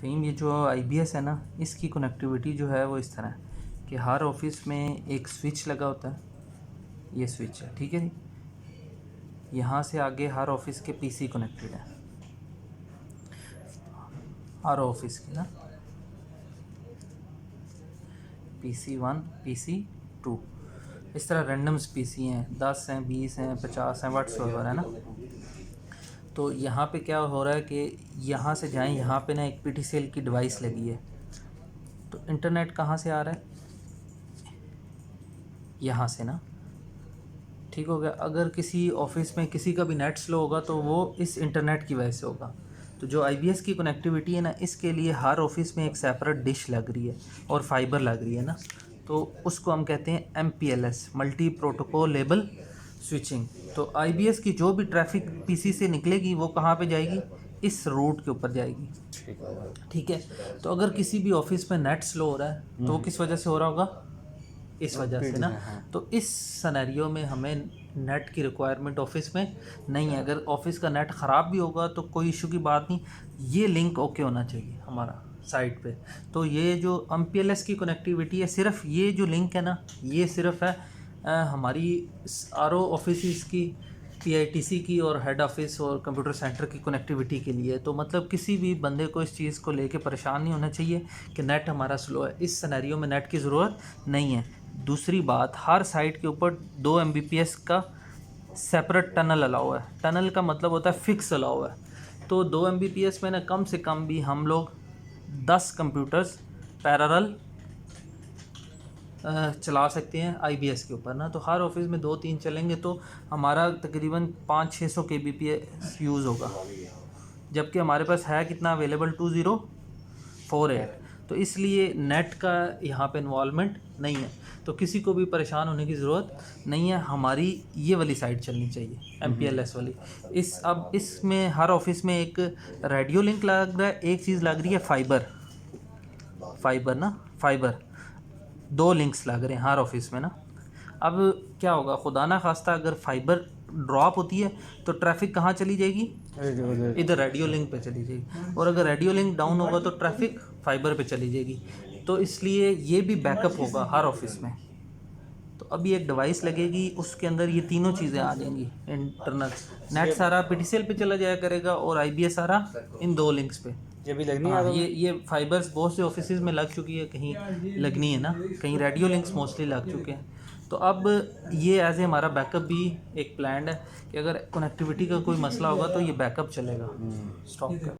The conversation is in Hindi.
फ़हीम, ये जो IBS है ना, इसकी कनेक्टिविटी जो है वो इस तरह है कि हर ऑफिस में एक स्विच लगा होता है। ये स्विच है, ठीक है जी। यहाँ से आगे हर ऑफिस के PC कनेक्टेड है, हर ऑफिस के ना, PC1 PC2 इस तरह रैंडम्स PC हैं, 10 हैं, 20 हैं, 50 हैं, व्हाट्सएवर है ना। तो यहाँ पे क्या हो रहा है कि यहाँ से जाएं, यहाँ पे ना एक PTCL की डिवाइस लगी है। तो इंटरनेट कहाँ से आ रहा है? यहाँ से ना, ठीक हो गया। अगर किसी ऑफिस में किसी का भी नेट स्लो होगा तो वो इस इंटरनेट की वजह से होगा। तो जो IBS की कनेक्टिविटी है ना, इसके लिए हर ऑफिस में एक सेपरेट डिश लग रही है और फाइबर लग रही है ना, तो उसको हम कहते हैं MPLS, multi protocol label switching. तो IBS की जो भी ट्रैफिक PC से निकलेगी वो कहाँ पे जाएगी? इस रूट के ऊपर जाएगी, ठीक है। तो अगर किसी भी ऑफिस में नेट स्लो हो रहा है तो वो किस वजह से हो रहा होगा? इस वजह से ना। तो इस सिनेरियो में हमें नेट की रिक्वायरमेंट ऑफिस में नहीं है। अगर ऑफिस का नेट ख़राब भी होगा तो कोई इशू की बात नहीं, ये लिंक ओके होना चाहिए हमारा साइट पे। तो ये जो MPLS की कनेक्टिविटी है, सिर्फ ये जो लिंक है ना, ये सिर्फ है हमारी RO ऑफिस की, PITC की और हेड ऑफिस और कंप्यूटर सेंटर की कनेक्टिविटी के लिए। तो मतलब किसी भी बंदे को इस चीज़ को लेके परेशान नहीं होना चाहिए कि नेट हमारा स्लो है। इस सिनेरियो में नेट की ज़रूरत नहीं है। दूसरी बात, हर साइट के ऊपर 2 Mbps का सेपरेट टनल अलाउ है। टनल का मतलब होता है फिक्स अलाउ है। तो 2 Mbps में ना कम से कम भी हम लोग 10 कंप्यूटर्स पैरेलल चला सकते हैं IBS के ऊपर ना। तो हर ऑफिस में 2-3 चलेंगे तो हमारा तकरीबन 500-600 kbps यूज़ होगा, जबकि हमारे पास है कितना अवेलेबल? 2048। तो इसलिए नेट का यहाँ पे इन्वॉल्वमेंट नहीं है। तो किसी को भी परेशान होने की ज़रूरत नहीं है। हमारी ये वाली साइड चलनी चाहिए, MPLS वाली। अब इसमें हर ऑफिस में एक रेडियो लिंक लग रहा है, एक चीज़ लग रही है फाइबर ना, फाइबर 2 लिंक्स लग रहे हैं हर ऑफिस में ना। अब क्या होगा, खुदा ना खास्ता अगर फाइबर ड्रॉप होती है तो ट्रैफिक कहाँ चली जाएगी? इधर रेडियो लिंक पे चली जाएगी। और अगर रेडियो लिंक डाउन होगा तो ट्रैफिक फाइबर पे चली जाएगी। तो इसलिए ये भी बैकअप होगा हर ऑफिस में। तो अभी एक डिवाइस लगेगी, उसके अंदर ये तीनों चीज़ें आ जाएंगी। इंटरनल नेट सारा PTCL पे चला जाया करेगा और IBS सारा इन 2 लिंक्स पे। ये भी लगनी हाँ, है। ये फाइबर्स बहुत से ऑफिस में लग चुकी है, कहीं लगनी है ना, कहीं रेडियो लिंक्स मोस्टली लग चुके हैं। तो अब ये एज ए हमारा बैकअप भी एक प्लान है कि अगर कनेक्टिविटी का कोई मसला होगा तो ये बैकअप चलेगा स्टॉक का।